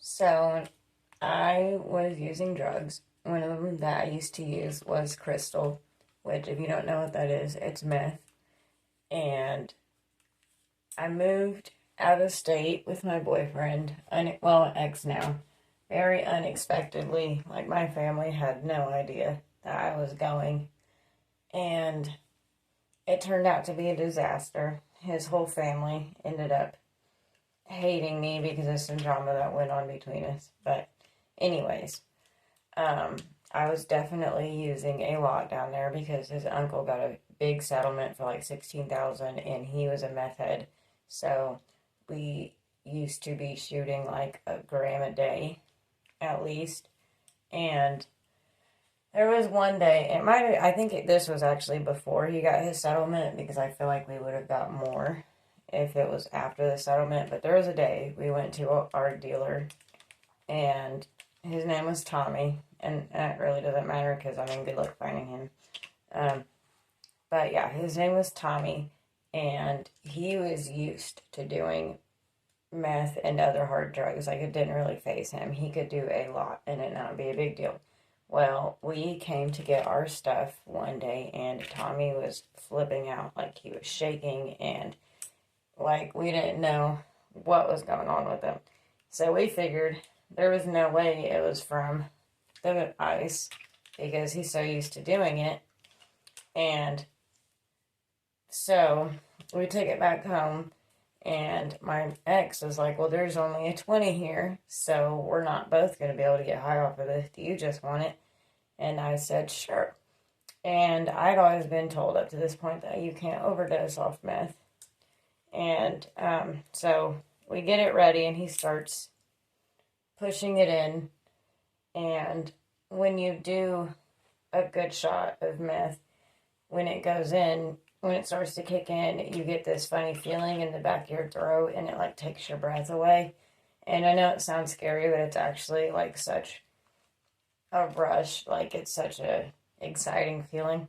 So I was using drugs. One of them that I used to use was crystal, which, if you don't know what that is, it's meth. And I moved out of state with my boyfriend, well, ex now, very unexpectedly. Like, my family had no idea that I was going. And it turned out to be a disaster. His whole family ended up hating me because of some drama that went on between us. But, anyways, Um, I was definitely using a lot down there because his uncle got a big settlement for like 16,000 and he was a meth head. So we used to be shooting like a gram a day at least. And there was one day, I think this was actually before he got his settlement because I feel like we would have got more if it was after the settlement. But there was a day we went to our dealer and his name was Tommy, and that really doesn't matter because I mean, good luck finding him. Um, but yeah, his name was Tommy, and he was used to doing meth and other hard drugs. Like, it didn't really faze him. He could do a lot, and it not be a big deal. Well, we came to get our stuff one day, and Tommy was flipping out, like he was shaking, and like we didn't know what was going on with him. So we figured there was no way it was from the ice because he's so used to doing it. And so we took it back home, and my ex was like, well, there's only a 20 here, so we're not both going to be able to get high off of this. Do you just want it? And I said, sure. And I'd always been told up to this point that you can't overdose off meth. And so we get it ready, and he starts pushing it in. And when you do a good shot of meth, when it goes in, when it starts to kick in, you get this funny feeling in the back of your throat, and it like takes your breath away. And I know it sounds scary, but it's actually like such a rush. Like, it's such a exciting feeling.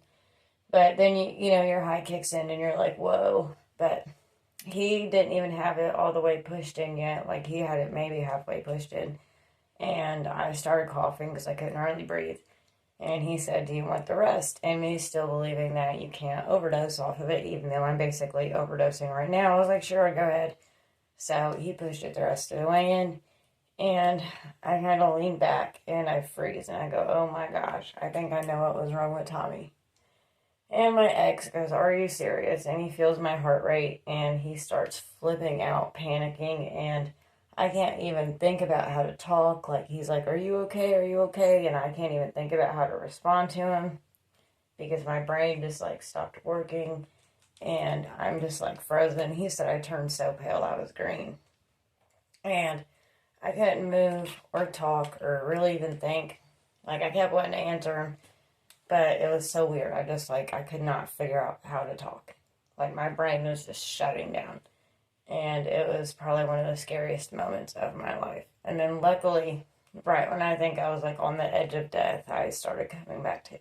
But then your high kicks in, and you're like, whoa. But he didn't even have it all the way pushed in yet. Like, he had it maybe halfway pushed in. And I started coughing because I couldn't hardly breathe. And he said, do you want the rest? And me still believing that you can't overdose off of it, even though I'm basically overdosing right now. I was like, sure, go ahead. So he pushed it the rest of the way in. And I kind of lean back and I freeze. And I go, oh my gosh, I think I know what was wrong with Tommy. And my ex goes, are you serious? And he feels my heart rate and he starts flipping out, panicking. And I can't even think about how to talk. Like, he's like, are you okay? Are you okay? And I can't even think about how to respond to him because my brain just like stopped working and I'm just like frozen. He said I turned so pale I was green. And I couldn't move or talk or really even think. Like, I kept wanting to answer him, but it was so weird. I could not figure out how to talk. Like, my brain was just shutting down. And it was probably one of the scariest moments of my life. And then luckily, right when I think I was like on the edge of death, I started coming back to.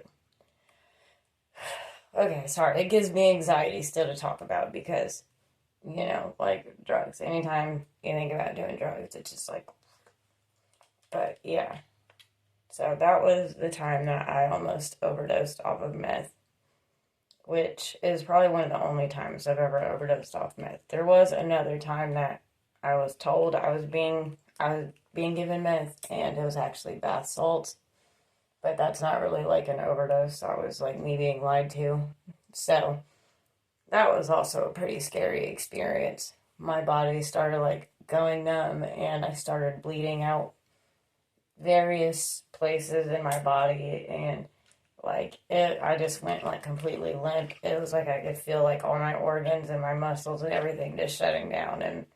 Okay, sorry. It gives me anxiety still to talk about because, like drugs. Anytime you think about doing drugs, it's just like, but yeah. So that was the time that I almost overdosed off of meth, which is probably one of the only times I've ever overdosed off meth. There was another time that I was told I was being given meth, and it was actually bath salts, but that's not really like an overdose. I was like me being lied to. So that was also a pretty scary experience. My body started like going numb, and I started bleeding out various places in my body, and like I just went like completely limp. It was like I could feel like all my organs and my muscles and everything just shutting down. And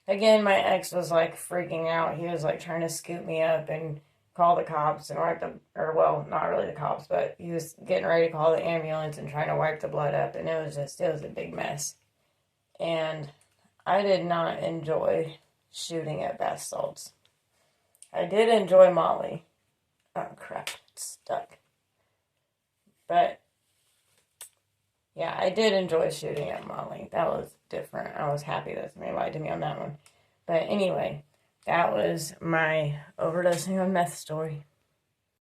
again, my ex was like freaking out. He was like trying to scoop me up and call the cops and wipe the, or well, not really the cops, but he was getting ready to call the ambulance and trying to wipe the blood up. And it was a big mess. And I did not enjoy shooting at bath salts. I did enjoy Molly. Oh crap, it's stuck. But yeah, I did enjoy shooting at Molly. That was different. I was happy that somebody lied to me on that one. But anyway, that was my overdosing on meth story.